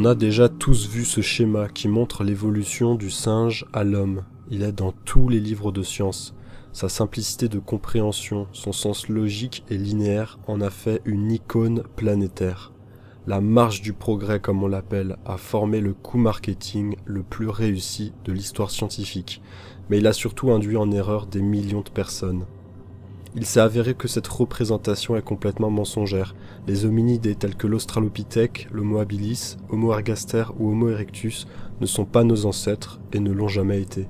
On a déjà tous vu ce schéma qui montre l'évolution du singe à l'homme. Il est dans tous les livres de science. Sa simplicité de compréhension, son sens logique et linéaire en a fait une icône planétaire. La marche du progrès, comme on l'appelle, a formé le coup marketing le plus réussi de l'histoire scientifique, mais il a surtout induit en erreur des millions de personnes. Il s'est avéré que cette représentation est complètement mensongère. Les hominidés tels que l'Australopithèque, l'Homo habilis, Homo ergaster ou Homo erectus ne sont pas nos ancêtres et ne l'ont jamais été.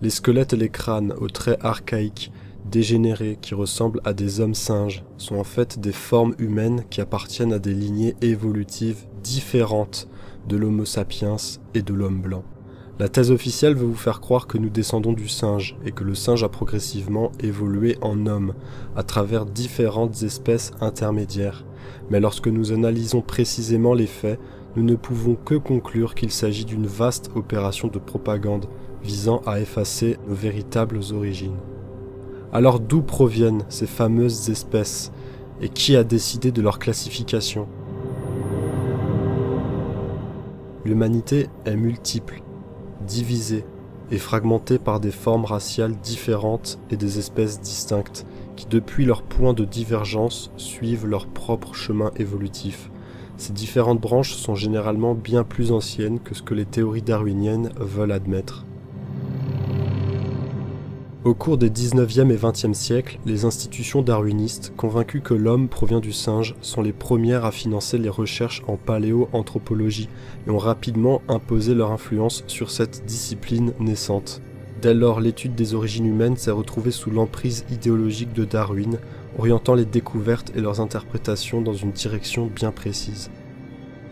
Les squelettes et les crânes aux traits archaïques, dégénérés, qui ressemblent à des hommes singes, sont en fait des formes humaines qui appartiennent à des lignées évolutives différentes de l'Homo sapiens et de l'homme blanc. La thèse officielle veut vous faire croire que nous descendons du singe et que le singe a progressivement évolué en homme à travers différentes espèces intermédiaires. Mais lorsque nous analysons précisément les faits, nous ne pouvons que conclure qu'il s'agit d'une vaste opération de propagande visant à effacer nos véritables origines. Alors d'où proviennent ces fameuses espèces et qui a décidé de leur classification? L'humanité est multiple, divisée et fragmentée par des formes raciales différentes et des espèces distinctes qui, depuis leur point de divergence, suivent leur propre chemin évolutif. Ces différentes branches sont généralement bien plus anciennes que ce que les théories darwiniennes veulent admettre. Au cours des 19e et 20e siècles, les institutions darwinistes, convaincues que l'homme provient du singe, sont les premières à financer les recherches en paléoanthropologie et ont rapidement imposé leur influence sur cette discipline naissante. Dès lors, l'étude des origines humaines s'est retrouvée sous l'emprise idéologique de Darwin, orientant les découvertes et leurs interprétations dans une direction bien précise.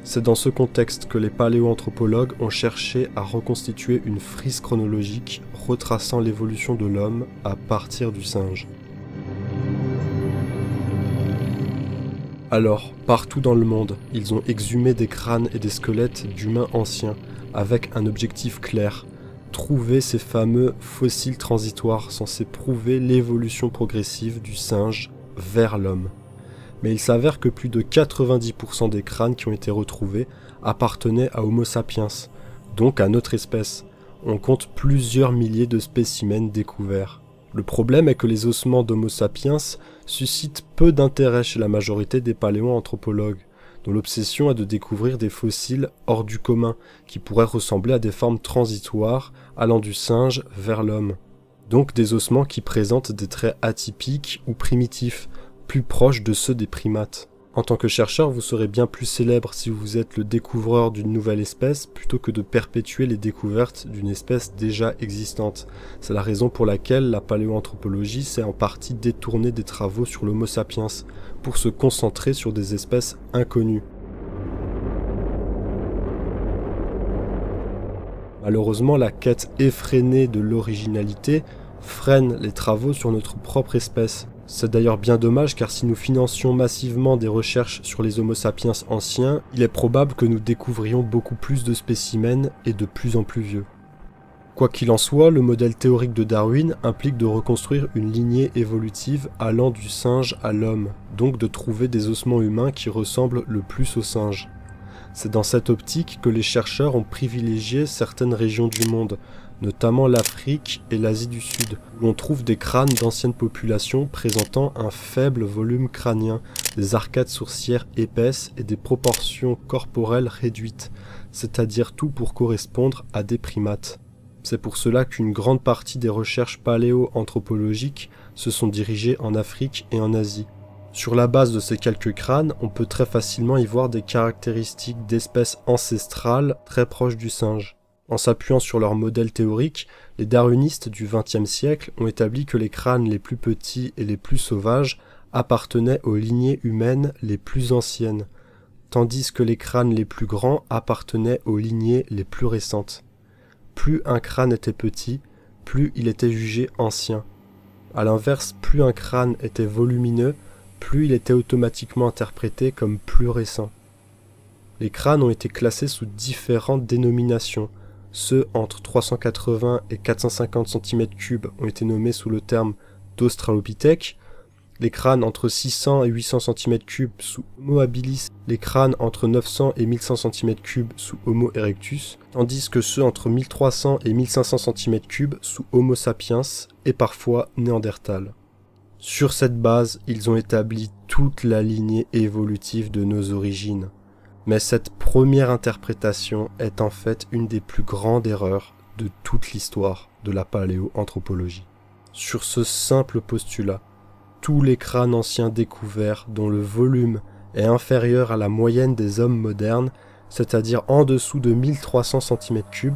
C'est dans ce contexte que les paléoanthropologues ont cherché à reconstituer une frise chronologique retraçant l'évolution de l'homme à partir du singe. Alors, partout dans le monde, ils ont exhumé des crânes et des squelettes d'humains anciens, avec un objectif clair: trouver ces fameux fossiles transitoires censés prouver l'évolution progressive du singe vers l'homme. Mais il s'avère que plus de 90% des crânes qui ont été retrouvés appartenaient à Homo sapiens, donc à notre espèce. On compte plusieurs milliers de spécimens découverts. Le problème est que les ossements d'Homo sapiens suscitent peu d'intérêt chez la majorité des paléoanthropologues, dont l'obsession est de découvrir des fossiles hors du commun, qui pourraient ressembler à des formes transitoires allant du singe vers l'homme. Donc des ossements qui présentent des traits atypiques ou primitifs, plus proches de ceux des primates. En tant que chercheur, vous serez bien plus célèbre si vous êtes le découvreur d'une nouvelle espèce plutôt que de perpétuer les découvertes d'une espèce déjà existante. C'est la raison pour laquelle la paléoanthropologie s'est en partie détournée des travaux sur l'Homo sapiens pour se concentrer sur des espèces inconnues. Malheureusement, la quête effrénée de l'originalité freine les travaux sur notre propre espèce. C'est d'ailleurs bien dommage car si nous financions massivement des recherches sur les Homo sapiens anciens, il est probable que nous découvrions beaucoup plus de spécimens et de plus en plus vieux. Quoi qu'il en soit, le modèle théorique de Darwin implique de reconstruire une lignée évolutive allant du singe à l'homme, donc de trouver des ossements humains qui ressemblent le plus aux singes. C'est dans cette optique que les chercheurs ont privilégié certaines régions du monde, notamment l'Afrique et l'Asie du Sud, où on trouve des crânes d'anciennes populations présentant un faible volume crânien, des arcades sourcilières épaisses et des proportions corporelles réduites, c'est-à-dire tout pour correspondre à des primates. C'est pour cela qu'une grande partie des recherches paléo-anthropologiques se sont dirigées en Afrique et en Asie. Sur la base de ces quelques crânes, on peut très facilement y voir des caractéristiques d'espèces ancestrales très proches du singe. En s'appuyant sur leur modèle théorique, les darwinistes du XXe siècle ont établi que les crânes les plus petits et les plus sauvages appartenaient aux lignées humaines les plus anciennes, tandis que les crânes les plus grands appartenaient aux lignées les plus récentes. Plus un crâne était petit, plus il était jugé ancien. A l'inverse, plus un crâne était volumineux, plus il était automatiquement interprété comme plus récent. Les crânes ont été classés sous différentes dénominations. Ceux entre 380 et 450 cm3 ont été nommés sous le terme d'Australopithèque, les crânes entre 600 et 800 cm3 sous Homo habilis, les crânes entre 900 et 1100 cm3 sous Homo erectus, tandis que ceux entre 1300 et 1500 cm3 sous Homo sapiens et parfois Néandertal. Sur cette base, ils ont établi toute la lignée évolutive de nos origines. Mais cette première interprétation est en fait une des plus grandes erreurs de toute l'histoire de la paléoanthropologie. Sur ce simple postulat, tous les crânes anciens découverts dont le volume est inférieur à la moyenne des hommes modernes, c'est-à-dire en dessous de 1300 cm3,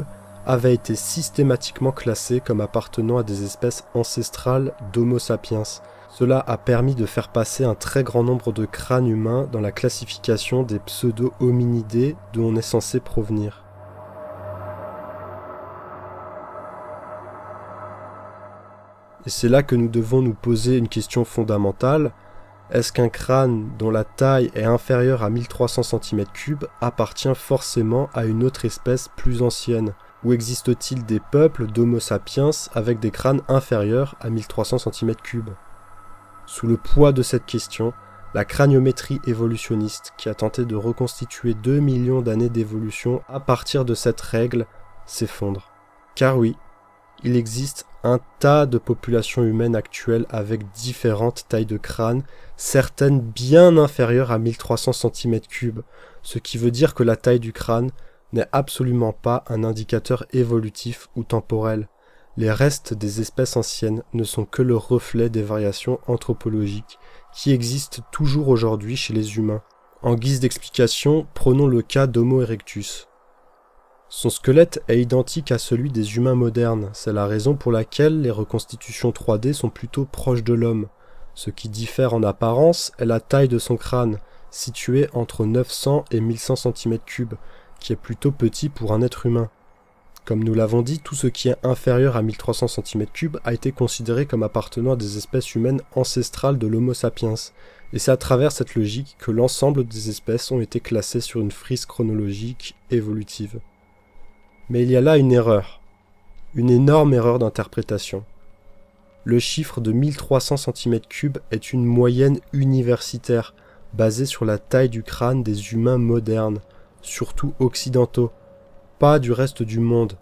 avaient été systématiquement classés comme appartenant à des espèces ancestrales d'Homo sapiens. Cela a permis de faire passer un très grand nombre de crânes humains dans la classification des pseudo-hominidés d'où on est censé provenir. Et c'est là que nous devons nous poser une question fondamentale. Est-ce qu'un crâne dont la taille est inférieure à 1300 cm3 appartient forcément à une autre espèce plus ancienne? Ou existe-t-il des peuples d'Homo sapiens avec des crânes inférieurs à 1300 cm3? Sous le poids de cette question, la craniométrie évolutionniste, qui a tenté de reconstituer 2 millions d'années d'évolution à partir de cette règle, s'effondre. Car oui, il existe un tas de populations humaines actuelles avec différentes tailles de crâne, certaines bien inférieures à 1300 cm3, ce qui veut dire que la taille du crâne n'est absolument pas un indicateur évolutif ou temporel. Les restes des espèces anciennes ne sont que le reflet des variations anthropologiques qui existent toujours aujourd'hui chez les humains. En guise d'explication, prenons le cas d'Homo erectus. Son squelette est identique à celui des humains modernes, c'est la raison pour laquelle les reconstitutions 3D sont plutôt proches de l'homme. Ce qui diffère en apparence est la taille de son crâne, située entre 900 et 1100 cm3, qui est plutôt petit pour un être humain. Comme nous l'avons dit, tout ce qui est inférieur à 1300 cm3 a été considéré comme appartenant à des espèces humaines ancestrales de l'Homo sapiens, et c'est à travers cette logique que l'ensemble des espèces ont été classées sur une frise chronologique évolutive. Mais il y a là une erreur, une énorme erreur d'interprétation. Le chiffre de 1300 cm3 est une moyenne universitaire, basée sur la taille du crâne des humains modernes, surtout occidentaux, pas du reste du monde.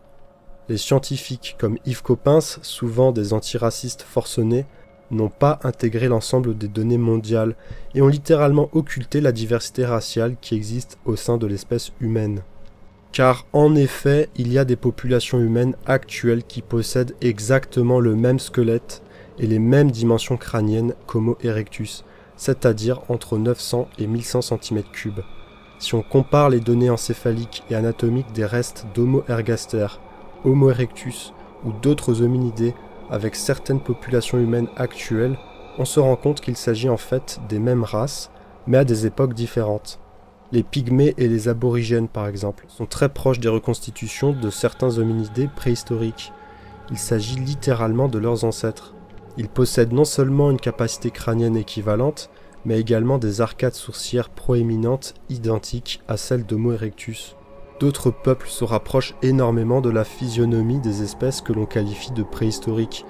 Les scientifiques comme Yves Coppens, souvent des antiracistes forcenés, n'ont pas intégré l'ensemble des données mondiales et ont littéralement occulté la diversité raciale qui existe au sein de l'espèce humaine. Car en effet, il y a des populations humaines actuelles qui possèdent exactement le même squelette et les mêmes dimensions crâniennes qu'Homo erectus, c'est-à-dire entre 900 et 1100 cm3. Si on compare les données encéphaliques et anatomiques des restes d'Homo ergaster, Homo erectus ou d'autres hominidés avec certaines populations humaines actuelles, on se rend compte qu'il s'agit en fait des mêmes races, mais à des époques différentes. Les pygmées et les aborigènes, par exemple, sont très proches des reconstitutions de certains hominidés préhistoriques. Il s'agit littéralement de leurs ancêtres. Ils possèdent non seulement une capacité crânienne équivalente, mais également des arcades sourcilières proéminentes identiques à celles d'Homo erectus. D'autres peuples se rapprochent énormément de la physionomie des espèces que l'on qualifie de préhistoriques.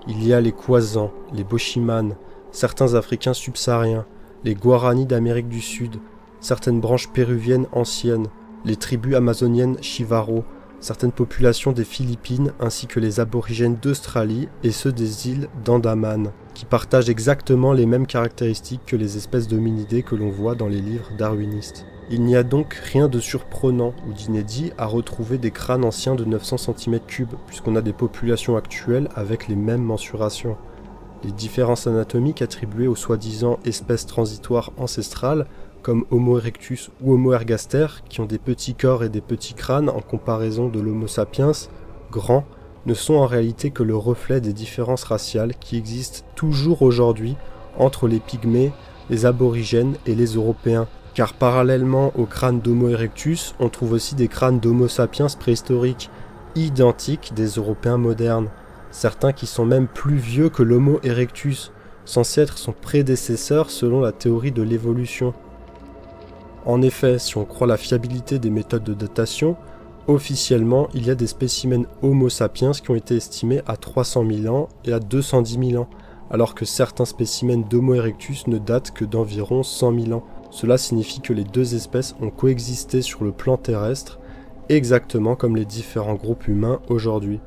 Il y a les Khoisans, les Boshimanes, certains Africains subsahariens, les Guaranis d'Amérique du Sud, certaines branches péruviennes anciennes, les tribus amazoniennes Chivaro, certaines populations des Philippines ainsi que les aborigènes d'Australie et ceux des îles d'Andaman, qui partagent exactement les mêmes caractéristiques que les espèces d'hominidés que l'on voit dans les livres darwinistes. Il n'y a donc rien de surprenant ou d'inédit à retrouver des crânes anciens de 900 cm3, puisqu'on a des populations actuelles avec les mêmes mensurations. Les différences anatomiques attribuées aux soi-disant espèces transitoires ancestrales, comme Homo erectus ou Homo ergaster, qui ont des petits corps et des petits crânes en comparaison de l'Homo sapiens, grand, ne sont en réalité que le reflet des différences raciales qui existent toujours aujourd'hui entre les pygmées, les aborigènes et les Européens. Car parallèlement aux crânes d'Homo erectus, on trouve aussi des crânes d'Homo sapiens préhistoriques, identiques des Européens modernes, certains qui sont même plus vieux que l'Homo erectus, censés être son prédécesseur selon la théorie de l'évolution. En effet, si on croit la fiabilité des méthodes de datation, officiellement, il y a des spécimens Homo sapiens qui ont été estimés à 300 000 ans et à 210 000 ans, alors que certains spécimens d'Homo erectus ne datent que d'environ 100 000 ans. Cela signifie que les deux espèces ont coexisté sur le plan terrestre, exactement comme les différents groupes humains aujourd'hui.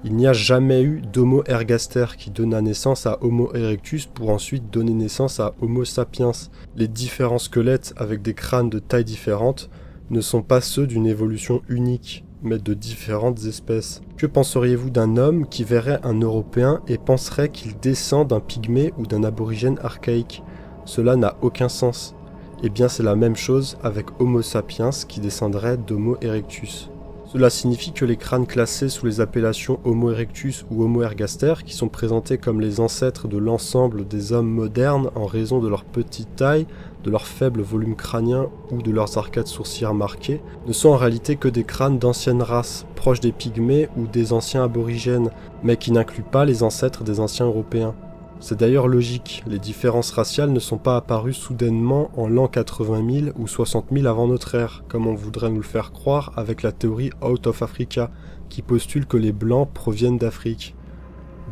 Il n'y a jamais eu d'Homo ergaster qui donna naissance à Homo erectus pour ensuite donner naissance à Homo sapiens. Les différents squelettes avec des crânes de tailles différentes ne sont pas ceux d'une évolution unique, mais de différentes espèces. Que penseriez-vous d'un homme qui verrait un Européen et penserait qu'il descend d'un pygmée ou d'un aborigène archaïque? Cela n'a aucun sens. Eh bien c'est la même chose avec Homo sapiens qui descendrait d'Homo erectus. Cela signifie que les crânes classés sous les appellations Homo erectus ou Homo ergaster, qui sont présentés comme les ancêtres de l'ensemble des hommes modernes en raison de leur petite taille, de leur faible volume crânien ou de leurs arcades sourcilières marquées, ne sont en réalité que des crânes d'anciennes races, proches des pygmées ou des anciens aborigènes, mais qui n'incluent pas les ancêtres des anciens européens. C'est d'ailleurs logique, les différences raciales ne sont pas apparues soudainement en l'an 80 000 ou 60 000 avant notre ère, comme on voudrait nous le faire croire avec la théorie Out of Africa, qui postule que les blancs proviennent d'Afrique.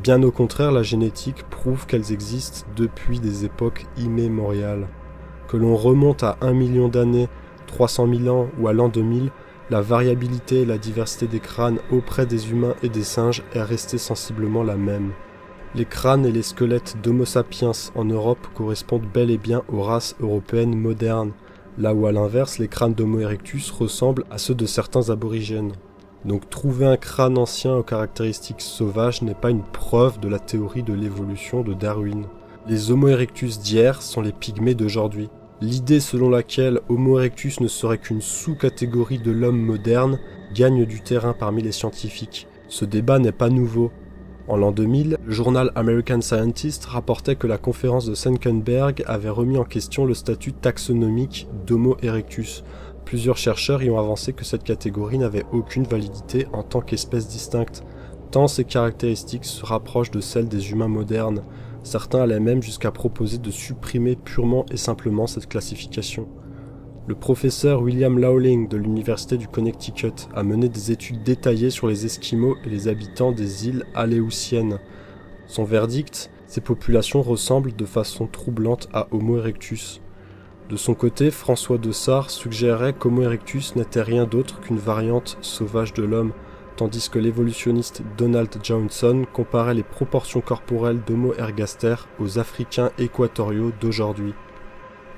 Bien au contraire, la génétique prouve qu'elles existent depuis des époques immémoriales. Que l'on remonte à 1 million d'années, 300 000 ans ou à l'an 2000, la variabilité et la diversité des crânes auprès des humains et des singes est restée sensiblement la même. Les crânes et les squelettes d'Homo sapiens en Europe correspondent bel et bien aux races européennes modernes, là où à l'inverse les crânes d'Homo erectus ressemblent à ceux de certains aborigènes. Donc trouver un crâne ancien aux caractéristiques sauvages n'est pas une preuve de la théorie de l'évolution de Darwin. Les Homo erectus d'hier sont les pygmées d'aujourd'hui. L'idée selon laquelle Homo erectus ne serait qu'une sous-catégorie de l'homme moderne gagne du terrain parmi les scientifiques. Ce débat n'est pas nouveau. En l'an 2000, le journal American Scientist rapportait que la conférence de Senckenberg avait remis en question le statut taxonomique d'Homo erectus. Plusieurs chercheurs y ont avancé que cette catégorie n'avait aucune validité en tant qu'espèce distincte, tant ses caractéristiques se rapprochent de celles des humains modernes. Certains allaient même jusqu'à proposer de supprimer purement et simplement cette classification. Le professeur William Lawling de l'université du Connecticut a mené des études détaillées sur les Esquimaux et les habitants des îles Aléoutiennes. Son verdict, ces populations ressemblent de façon troublante à Homo erectus. De son côté, François de Sart suggérait qu'Homo erectus n'était rien d'autre qu'une variante sauvage de l'homme, tandis que l'évolutionniste Donald Johnson comparait les proportions corporelles d'Homo ergaster aux Africains équatoriaux d'aujourd'hui.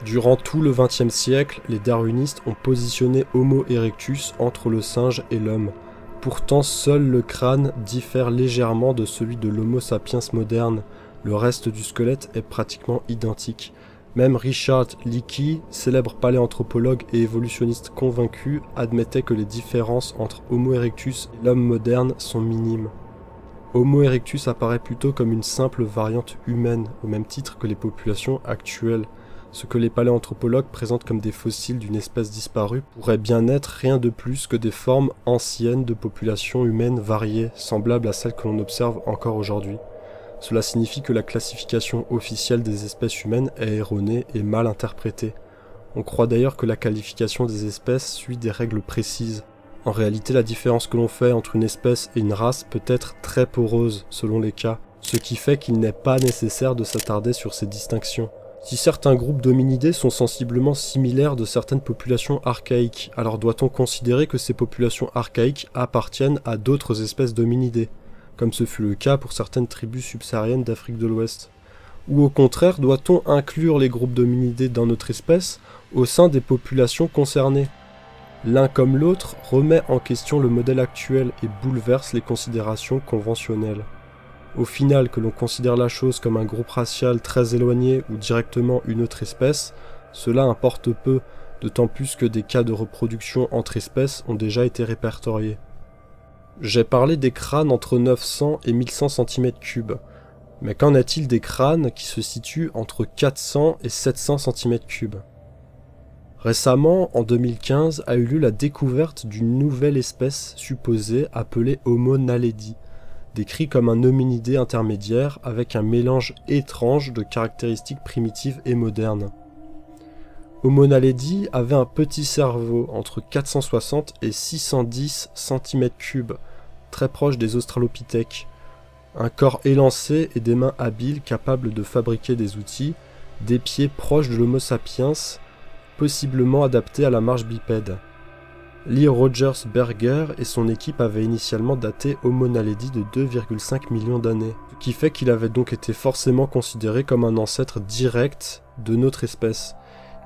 Durant tout le XXe siècle, les darwinistes ont positionné Homo erectus entre le singe et l'homme. Pourtant, seul le crâne diffère légèrement de celui de l'Homo sapiens moderne. Le reste du squelette est pratiquement identique. Même Richard Leakey, célèbre paléanthropologue et évolutionniste convaincu, admettait que les différences entre Homo erectus et l'homme moderne sont minimes. Homo erectus apparaît plutôt comme une simple variante humaine, au même titre que les populations actuelles. Ce que les paléanthropologues présentent comme des fossiles d'une espèce disparue pourrait bien être rien de plus que des formes anciennes de populations humaines variées, semblables à celles que l'on observe encore aujourd'hui. Cela signifie que la classification officielle des espèces humaines est erronée et mal interprétée. On croit d'ailleurs que la qualification des espèces suit des règles précises. En réalité, la différence que l'on fait entre une espèce et une race peut être très poreuse selon les cas, ce qui fait qu'il n'est pas nécessaire de s'attarder sur ces distinctions. Si certains groupes d'hominidés sont sensiblement similaires de certaines populations archaïques, alors doit-on considérer que ces populations archaïques appartiennent à d'autres espèces d'hominidés, comme ce fut le cas pour certaines tribus subsahariennes d'Afrique de l'Ouest? Ou au contraire, doit-on inclure les groupes d'hominidés dans notre espèce au sein des populations concernées? L'un comme l'autre remet en question le modèle actuel et bouleverse les considérations conventionnelles. Au final, que l'on considère la chose comme un groupe racial très éloigné ou directement une autre espèce, cela importe peu, d'autant plus que des cas de reproduction entre espèces ont déjà été répertoriés. J'ai parlé des crânes entre 900 et 1100 cm3, mais qu'en est-il des crânes qui se situent entre 400 et 700 cm3? Récemment, en 2015, a eu lieu la découverte d'une nouvelle espèce supposée appelée Homo naledi, décrit comme un hominidé intermédiaire avec un mélange étrange de caractéristiques primitives et modernes. Homo naledi avait un petit cerveau entre 460 et 610 cm3, très proche des australopithèques. Un corps élancé et des mains habiles capables de fabriquer des outils, des pieds proches de l'Homo sapiens, possiblement adaptés à la marche bipède. Lee Rogers Berger et son équipe avaient initialement daté Homo naledi de 2,5 millions d'années, ce qui fait qu'il avait donc été forcément considéré comme un ancêtre direct de notre espèce.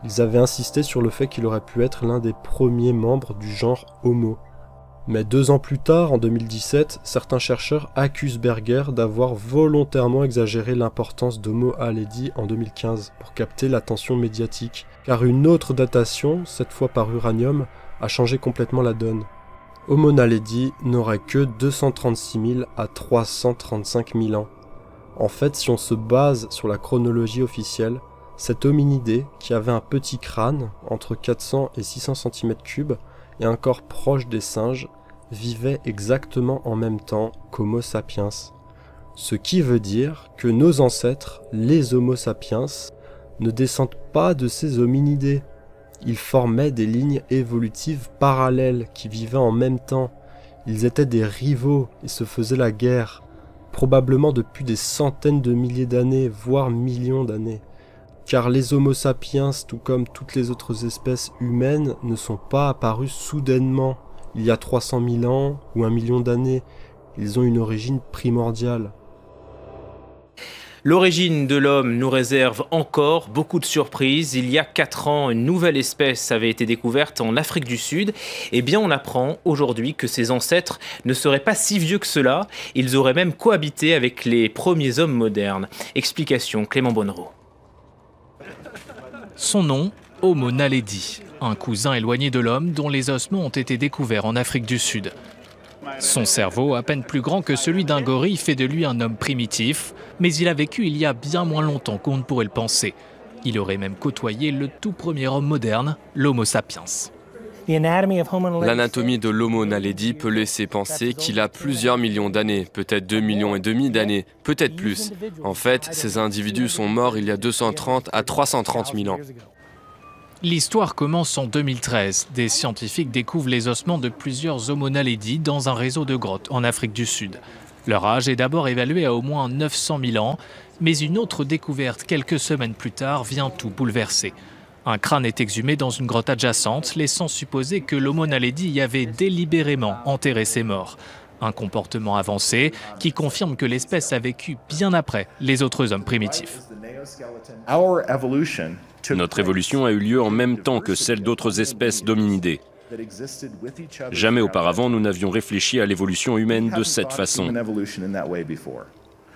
Ils avaient insisté sur le fait qu'il aurait pu être l'un des premiers membres du genre Homo. Mais 2 ans plus tard, en 2017, certains chercheurs accusent Berger d'avoir volontairement exagéré l'importance d'Homo naledi en 2015 pour capter l'attention médiatique, car une autre datation, cette fois par uranium, a changé complètement la donne. Homo naledi n'aurait que 236 000 à 335 000 ans. En fait, si on se base sur la chronologie officielle, cet hominidé, qui avait un petit crâne, entre 400 et 600 cm3, et un corps proche des singes, vivait exactement en même temps qu'Homo sapiens. Ce qui veut dire que nos ancêtres, les Homo sapiens, ne descendent pas de ces hominidés. Ils formaient des lignes évolutives parallèles qui vivaient en même temps. Ils étaient des rivaux et se faisaient la guerre, probablement depuis des centaines de milliers d'années, voire millions d'années. Car les Homo sapiens, tout comme toutes les autres espèces humaines, ne sont pas apparus soudainement, il y a 300 000 ans ou 1 million d'années. Ils ont une origine primordiale. L'origine de l'homme nous réserve encore beaucoup de surprises. Il y a 4 ans, une nouvelle espèce avait été découverte en Afrique du Sud. Eh bien, on apprend aujourd'hui que ses ancêtres ne seraient pas si vieux que cela. Ils auraient même cohabité avec les premiers hommes modernes. Explication, Clément Bonnereau. Son nom, Homo naledi, un cousin éloigné de l'homme dont les ossements ont été découverts en Afrique du Sud. Son cerveau, à peine plus grand que celui d'un gorille, fait de lui un homme primitif, mais il a vécu il y a bien moins longtemps qu'on ne pourrait le penser. Il aurait même côtoyé le tout premier homme moderne, l'Homo sapiens. L'anatomie de l'Homo naledi peut laisser penser qu'il a plusieurs millions d'années, peut-être 2,5 millions d'années, peut-être plus. En fait, ces individus sont morts il y a 230 à 330 000 ans. L'histoire commence en 2013. Des scientifiques découvrent les ossements de plusieurs Homo naledi dans un réseau de grottes en Afrique du Sud. Leur âge est d'abord évalué à au moins 900 000 ans, mais une autre découverte quelques semaines plus tard vient tout bouleverser. Un crâne est exhumé dans une grotte adjacente, laissant supposer que l'Homo naledi y avait délibérément enterré ses morts. Un comportement avancé qui confirme que l'espèce a vécu bien après les autres hommes primitifs. Notre évolution a eu lieu en même temps que celle d'autres espèces d'hominidés. Jamais auparavant nous n'avions réfléchi à l'évolution humaine de cette façon.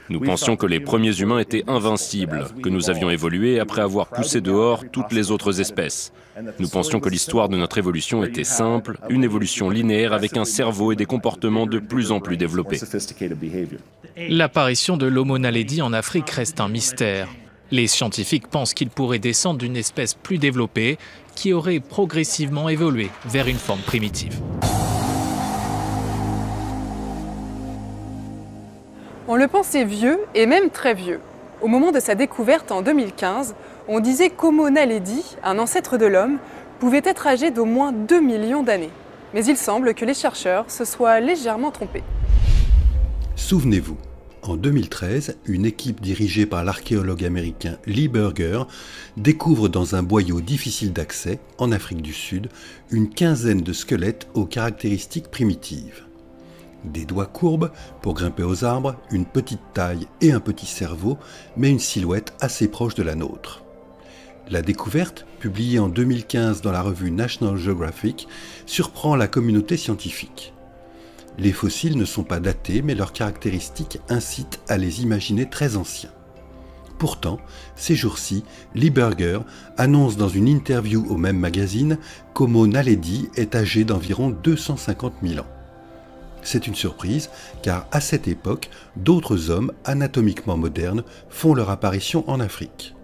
Nous pensions que les premiers humains étaient invincibles, que nous avions évolué après avoir poussé dehors toutes les autres espèces. Nous pensions que l'histoire de notre évolution était simple, une évolution linéaire avec un cerveau et des comportements de plus en plus développés. L'apparition de l'Homo naledi en Afrique reste un mystère. Les scientifiques pensent qu'il pourrait descendre d'une espèce plus développée qui aurait progressivement évolué vers une forme primitive. On le pensait vieux et même très vieux. Au moment de sa découverte en 2015, on disait qu'Homo naledi, un ancêtre de l'homme, pouvait être âgé d'au moins 2 millions d'années. Mais il semble que les chercheurs se soient légèrement trompés. Souvenez-vous, en 2013, une équipe dirigée par l'archéologue américain Lee Berger découvre dans un boyau difficile d'accès, en Afrique du Sud, une quinzaine de squelettes aux caractéristiques primitives. Des doigts courbes pour grimper aux arbres, une petite taille et un petit cerveau, mais une silhouette assez proche de la nôtre. La découverte, publiée en 2015 dans la revue National Geographic, surprend la communauté scientifique. Les fossiles ne sont pas datés, mais leurs caractéristiques incitent à les imaginer très anciens. Pourtant, ces jours-ci, Lee Berger annonce dans une interview au même magazine qu'Homo naledi est âgé d'environ 250 000 ans. C'est une surprise, car à cette époque, d'autres hommes anatomiquement modernes font leur apparition en Afrique.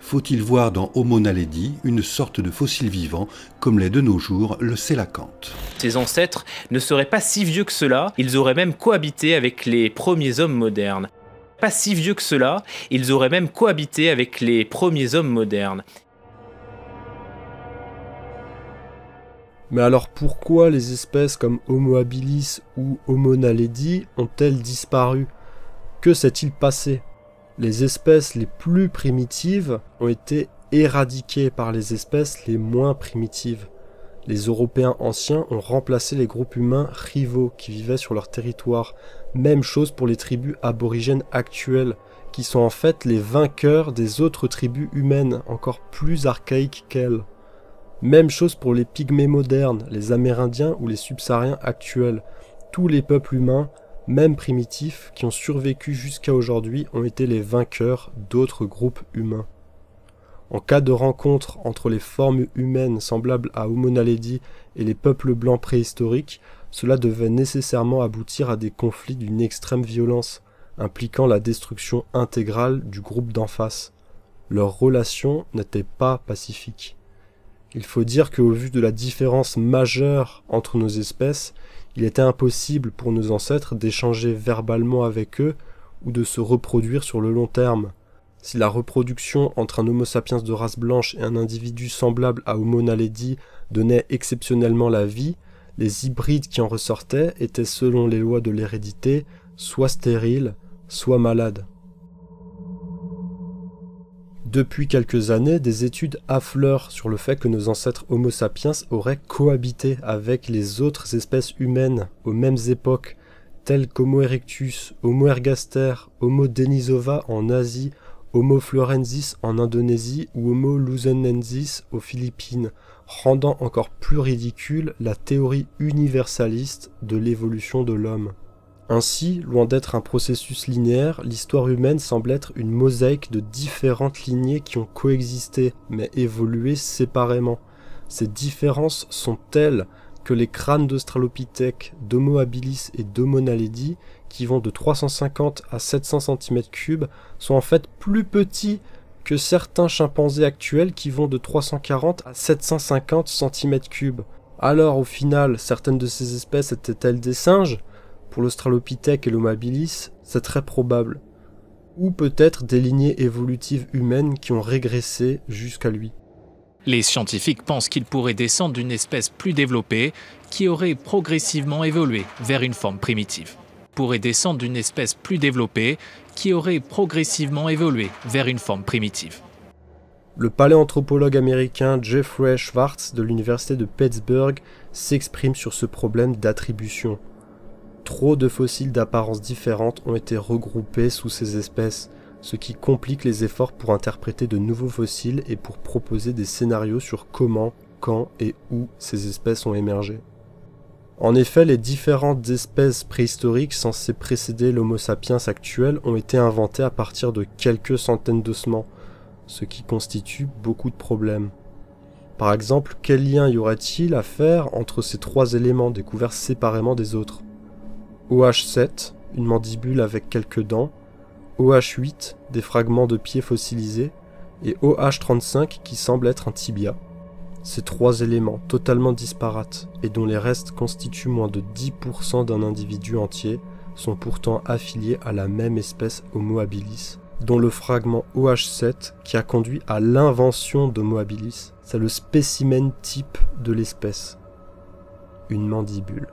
Faut-il voir dans Homo naledi une sorte de fossile vivant, comme l'est de nos jours le sélacanthe? Ses ancêtres ne seraient pas si vieux que cela, ils auraient même cohabité avec les premiers hommes modernes. Pas si vieux que cela, ils auraient même cohabité avec les premiers hommes modernes. Mais alors pourquoi les espèces comme Homo habilis ou Homo naledi ont-elles disparu? Que s'est-il passé? Les espèces les plus primitives ont été éradiquées par les espèces les moins primitives. Les Européens anciens ont remplacé les groupes humains rivaux qui vivaient sur leur territoire. Même chose pour les tribus aborigènes actuelles, qui sont en fait les vainqueurs des autres tribus humaines, encore plus archaïques qu'elles. Même chose pour les pygmées modernes, les Amérindiens ou les subsahariens actuels. Tous les peuples humains, même primitifs, qui ont survécu jusqu'à aujourd'hui, ont été les vainqueurs d'autres groupes humains. En cas de rencontre entre les formes humaines semblables à Homo naledi et les peuples blancs préhistoriques, cela devait nécessairement aboutir à des conflits d'une extrême violence, impliquant la destruction intégrale du groupe d'en face. Leur relation n'était pas pacifique. Il faut dire qu'au vu de la différence majeure entre nos espèces, il était impossible pour nos ancêtres d'échanger verbalement avec eux ou de se reproduire sur le long terme. Si la reproduction entre un Homo sapiens de race blanche et un individu semblable à Homo naledi donnait exceptionnellement la vie, les hybrides qui en ressortaient étaient selon les lois de l'hérédité soit stériles, soit malades. Depuis quelques années, des études affleurent sur le fait que nos ancêtres Homo sapiens auraient cohabité avec les autres espèces humaines aux mêmes époques, telles qu'Homo erectus, Homo ergaster, Homo denisova en Asie, Homo florensis en Indonésie ou Homo luzonensis aux Philippines, rendant encore plus ridicule la théorie universaliste de l'évolution de l'homme. Ainsi, loin d'être un processus linéaire, l'histoire humaine semble être une mosaïque de différentes lignées qui ont coexisté, mais évolué séparément. Ces différences sont telles que les crânes d'Australopithèques, d'Homo habilis et d'Homo naledi, qui vont de 350 à 700 cm3, sont en fait plus petits que certains chimpanzés actuels qui vont de 340 à 750 cm3. Alors au final, certaines de ces espèces étaient-elles des singes? Pour l'Australopithèque et l'Homo habilis, c'est très probable. Ou peut-être des lignées évolutives humaines qui ont régressé jusqu'à lui. Les scientifiques pensent qu'il pourrait descendre d'une espèce plus développée qui aurait progressivement évolué vers une forme primitive. Pourrait descendre d'une espèce plus développée qui aurait progressivement évolué vers une forme primitive. Le paléanthropologue américain Jeffrey Schwartz de l'université de Pittsburgh s'exprime sur ce problème d'attribution. Trop de fossiles d'apparence différente ont été regroupés sous ces espèces, ce qui complique les efforts pour interpréter de nouveaux fossiles et pour proposer des scénarios sur comment, quand et où ces espèces ont émergé. En effet, les différentes espèces préhistoriques censées précéder l'Homo sapiens actuel ont été inventées à partir de quelques centaines d'ossements, ce qui constitue beaucoup de problèmes. Par exemple, quel lien y aurait-il à faire entre ces trois éléments découverts séparément des autres? OH7, une mandibule avec quelques dents, OH8, des fragments de pieds fossilisés, et OH35 qui semble être un tibia. Ces trois éléments totalement disparates et dont les restes constituent moins de 10% d'un individu entier sont pourtant affiliés à la même espèce Homo habilis, dont le fragment OH7 qui a conduit à l'invention d'Homo habilis. C'est le spécimen type de l'espèce. Une mandibule.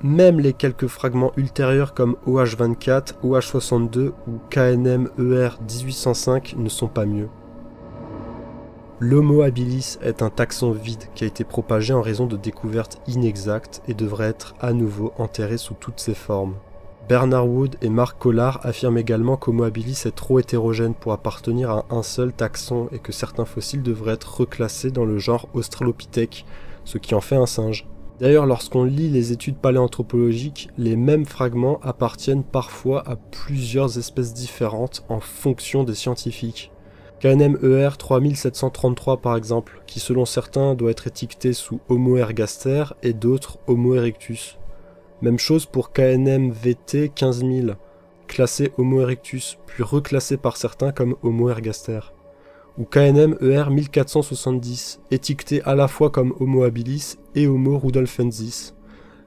Même les quelques fragments ultérieurs comme OH24, OH62 ou KNM-ER 1805 ne sont pas mieux. L'Homo habilis est un taxon vide qui a été propagé en raison de découvertes inexactes et devrait être à nouveau enterré sous toutes ses formes. Bernard Wood et Mark Collard affirment également qu'Homo habilis est trop hétérogène pour appartenir à un seul taxon et que certains fossiles devraient être reclassés dans le genre Australopithèque, ce qui en fait un singe. D'ailleurs, lorsqu'on lit les études paléanthropologiques, les mêmes fragments appartiennent parfois à plusieurs espèces différentes en fonction des scientifiques. KNM-ER 3733 par exemple, qui selon certains doit être étiqueté sous Homo ergaster et d'autres Homo erectus. Même chose pour KNM-VT 15000, classé Homo erectus, puis reclassé par certains comme Homo ergaster. Ou KNM-ER 1470, étiqueté à la fois comme Homo habilis et Homo rudolfensis.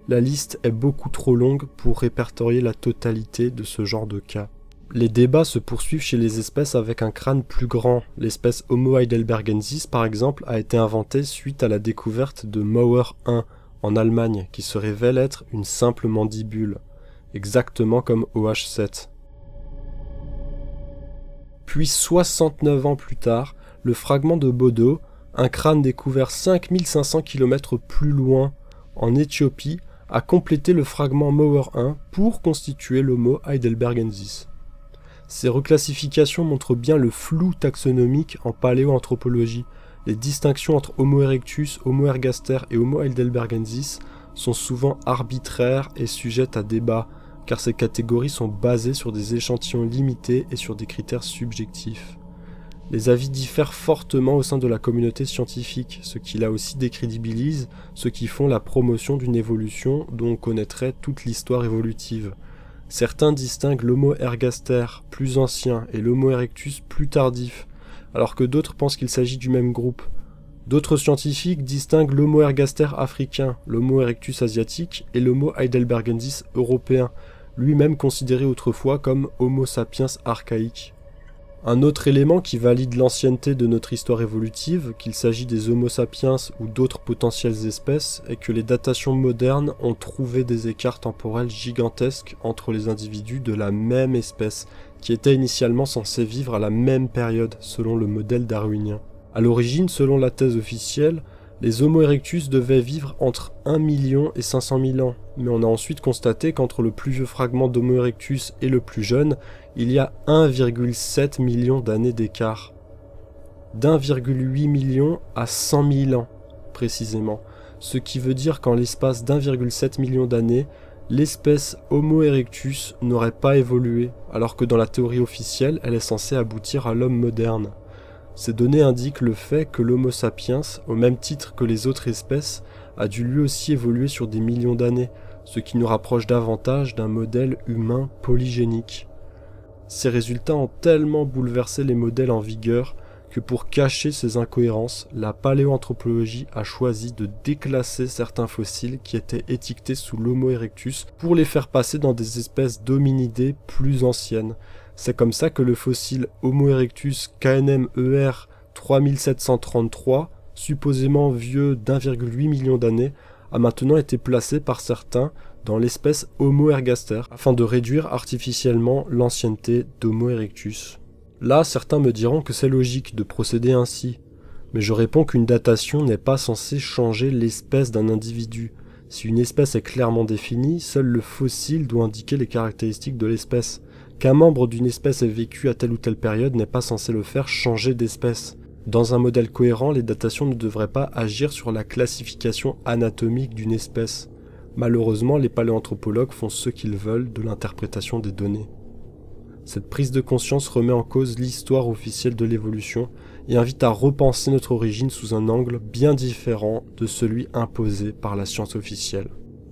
La liste est beaucoup trop longue pour répertorier la totalité de ce genre de cas. Les débats se poursuivent chez les espèces avec un crâne plus grand. L'espèce Homo heidelbergensis par exemple a été inventée suite à la découverte de Mauer 1 en Allemagne qui se révèle être une simple mandibule, exactement comme OH7. Puis 69 ans plus tard, le fragment de Bodo, un crâne découvert 5500 km plus loin en Éthiopie, a complété le fragment Mower 1 pour constituer l'Homo heidelbergensis. Ces reclassifications montrent bien le flou taxonomique en paléoanthropologie. Les distinctions entre Homo erectus, Homo ergaster et Homo heidelbergensis sont souvent arbitraires et sujettes à débat, car ces catégories sont basées sur des échantillons limités et sur des critères subjectifs. Les avis diffèrent fortement au sein de la communauté scientifique, ce qui là aussi décrédibilise ceux qui font la promotion d'une évolution dont on connaîtrait toute l'histoire évolutive. Certains distinguent l'Homo ergaster plus ancien et l'Homo erectus plus tardif, alors que d'autres pensent qu'il s'agit du même groupe. D'autres scientifiques distinguent l'Homo ergaster africain, l'Homo erectus asiatique et l'Homo heidelbergensis européen, lui-même considéré autrefois comme Homo sapiens archaïque. Un autre élément qui valide l'ancienneté de notre histoire évolutive, qu'il s'agit des Homo sapiens ou d'autres potentielles espèces, est que les datations modernes ont trouvé des écarts temporels gigantesques entre les individus de la même espèce, qui étaient initialement censés vivre à la même période, selon le modèle darwinien. À l'origine, selon la thèse officielle, les Homo erectus devaient vivre entre 1 million et 500 000 ans, mais on a ensuite constaté qu'entre le plus vieux fragment d'Homo erectus et le plus jeune, il y a 1,7 million d'années d'écart. D'1,8 million à 100 000 ans, précisément, ce qui veut dire qu'en l'espace d'1,7 million d'années, l'espèce Homo erectus n'aurait pas évolué, alors que dans la théorie officielle, elle est censée aboutir à l'homme moderne. Ces données indiquent le fait que l'Homo sapiens, au même titre que les autres espèces, a dû lui aussi évoluer sur des millions d'années, ce qui nous rapproche davantage d'un modèle humain polygénique. Ces résultats ont tellement bouleversé les modèles en vigueur que pour cacher ces incohérences, la paléoanthropologie a choisi de déclasser certains fossiles qui étaient étiquetés sous l'Homo erectus pour les faire passer dans des espèces d'hominidés plus anciennes. C'est comme ça que le fossile Homo erectus KNM-ER 3733, supposément vieux d'1,8 million d'années, a maintenant été placé par certains dans l'espèce Homo ergaster, afin de réduire artificiellement l'ancienneté d'Homo erectus. Là, certains me diront que c'est logique de procéder ainsi, mais je réponds qu'une datation n'est pas censée changer l'espèce d'un individu. Si une espèce est clairement définie, seul le fossile doit indiquer les caractéristiques de l'espèce. Qu'un membre d'une espèce ait vécu à telle ou telle période n'est pas censé le faire changer d'espèce. Dans un modèle cohérent, les datations ne devraient pas agir sur la classification anatomique d'une espèce. Malheureusement, les paléoanthropologues font ce qu'ils veulent de l'interprétation des données. Cette prise de conscience remet en cause l'histoire officielle de l'évolution et invite à repenser notre origine sous un angle bien différent de celui imposé par la science officielle.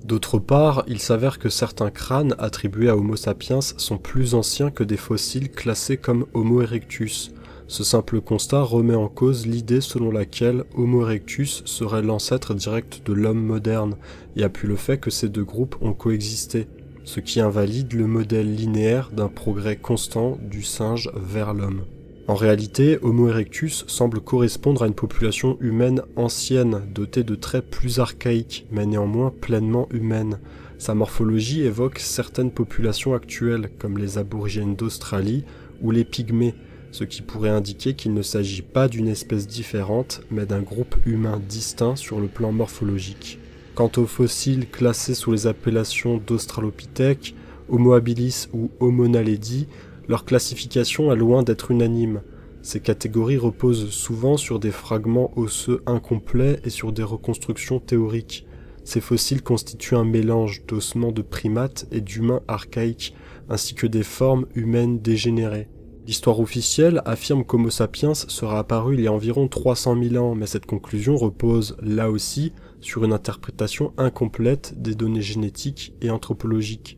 D'autre part, il s'avère que certains crânes attribués à Homo sapiens sont plus anciens que des fossiles classés comme Homo erectus. Ce simple constat remet en cause l'idée selon laquelle Homo erectus serait l'ancêtre direct de l'homme moderne et appuie le fait que ces deux groupes ont coexisté, ce qui invalide le modèle linéaire d'un progrès constant du singe vers l'homme. En réalité, Homo erectus semble correspondre à une population humaine ancienne, dotée de traits plus archaïques, mais néanmoins pleinement humaine. Sa morphologie évoque certaines populations actuelles, comme les aborigènes d'Australie ou les pygmées, ce qui pourrait indiquer qu'il ne s'agit pas d'une espèce différente, mais d'un groupe humain distinct sur le plan morphologique. Quant aux fossiles classés sous les appellations d'Australopithèque, Homo habilis ou Homo naledi, leur classification est loin d'être unanime. Ces catégories reposent souvent sur des fragments osseux incomplets et sur des reconstructions théoriques. Ces fossiles constituent un mélange d'ossements de primates et d'humains archaïques, ainsi que des formes humaines dégénérées. L'histoire officielle affirme qu'Homo sapiens sera apparu il y a environ 300 000 ans, mais cette conclusion repose, là aussi, sur une interprétation incomplète des données génétiques et anthropologiques.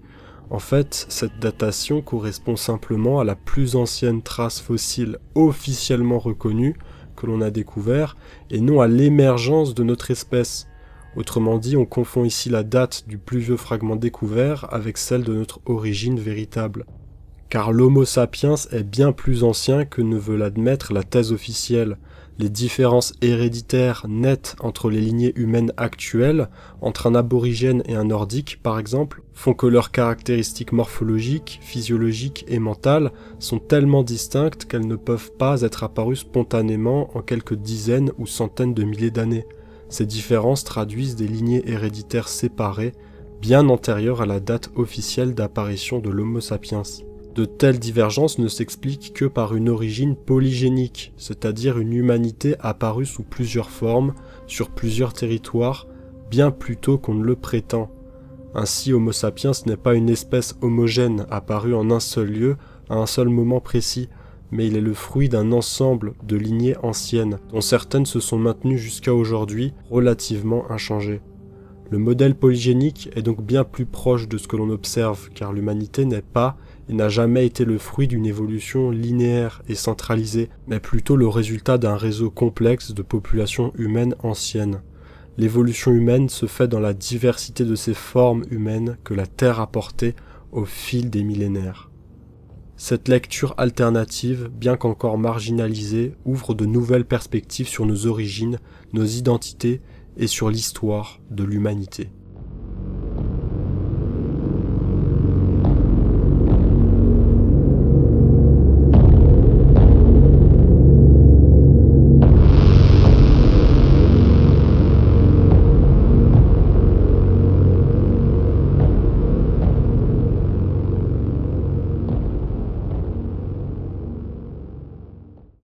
En fait, cette datation correspond simplement à la plus ancienne trace fossile officiellement reconnue que l'on a découvert, et non à l'émergence de notre espèce. Autrement dit, on confond ici la date du plus vieux fragment découvert avec celle de notre origine véritable. Car l'Homo sapiens est bien plus ancien que ne veut l'admettre la thèse officielle. Les différences héréditaires nettes entre les lignées humaines actuelles, entre un aborigène et un nordique par exemple, font que leurs caractéristiques morphologiques, physiologiques et mentales sont tellement distinctes qu'elles ne peuvent pas être apparues spontanément en quelques dizaines ou centaines de milliers d'années. Ces différences traduisent des lignées héréditaires séparées, bien antérieures à la date officielle d'apparition de l'Homo sapiens. De telles divergences ne s'expliquent que par une origine polygénique, c'est-à-dire une humanité apparue sous plusieurs formes, sur plusieurs territoires, bien plus tôt qu'on ne le prétend. Ainsi, Homo sapiens n'est pas une espèce homogène apparue en un seul lieu, à un seul moment précis, mais il est le fruit d'un ensemble de lignées anciennes, dont certaines se sont maintenues jusqu'à aujourd'hui, relativement inchangées. Le modèle polygénique est donc bien plus proche de ce que l'on observe, car l'humanité n'est pas et n'a jamais été le fruit d'une évolution linéaire et centralisée, mais plutôt le résultat d'un réseau complexe de populations humaines anciennes. L'évolution humaine se fait dans la diversité de ces formes humaines que la Terre a portées au fil des millénaires. Cette lecture alternative, bien qu'encore marginalisée, ouvre de nouvelles perspectives sur nos origines, nos identités et sur l'histoire de l'humanité.